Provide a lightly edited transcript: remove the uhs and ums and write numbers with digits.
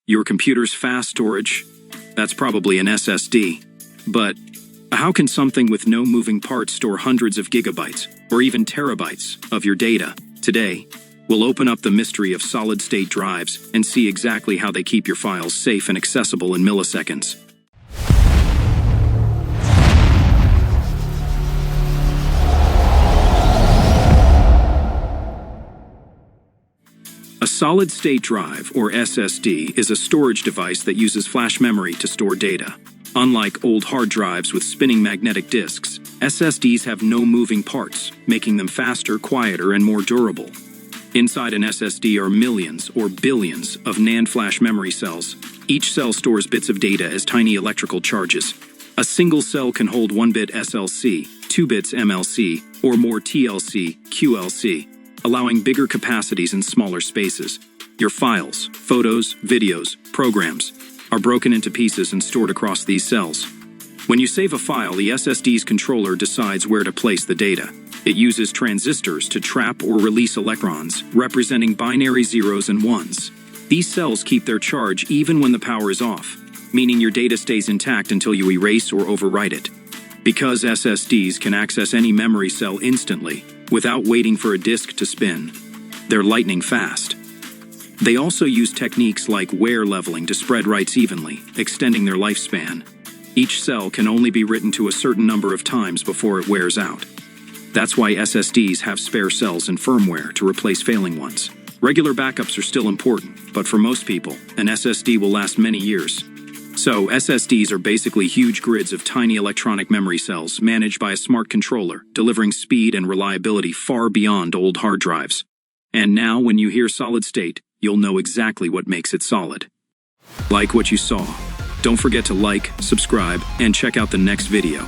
Your computer's fast storage? That's probably an SSD. But how can something with no moving parts store hundreds of gigabytes, or even terabytes, of your data? Today, we'll open up the mystery of solid-state drives and see exactly how they keep your files safe and accessible in milliseconds. A solid-state drive, or SSD, is a storage device that uses flash memory to store data. Unlike old hard drives with spinning magnetic disks, SSDs have no moving parts, making them faster, quieter, and more durable. Inside an SSD are millions or billions of NAND flash memory cells. Each cell stores bits of data as tiny electrical charges. A single cell can hold 1 bit SLC, 2 bits MLC, or more TLC, QLC, allowing bigger capacities in smaller spaces. Your files, photos, videos, programs are broken into pieces and stored across these cells. When you save a file, the SSD's controller decides where to place the data. It uses transistors to trap or release electrons, representing binary zeros and ones. These cells keep their charge even when the power is off, meaning your data stays intact until you erase or overwrite it. Because SSDs can access any memory cell instantly, without waiting for a disk to spin, they're lightning fast. They also use techniques like wear leveling to spread writes evenly, extending their lifespan. Each cell can only be written to a certain number of times before it wears out. That's why SSDs have spare cells and firmware to replace failing ones. Regular backups are still important, but for most people, an SSD will last many years. So, SSDs are basically huge grids of tiny electronic memory cells managed by a smart controller, delivering speed and reliability far beyond old hard drives. And now, when you hear solid state, you'll know exactly what makes it solid. Like what you saw. Don't forget to like, subscribe, and check out the next video.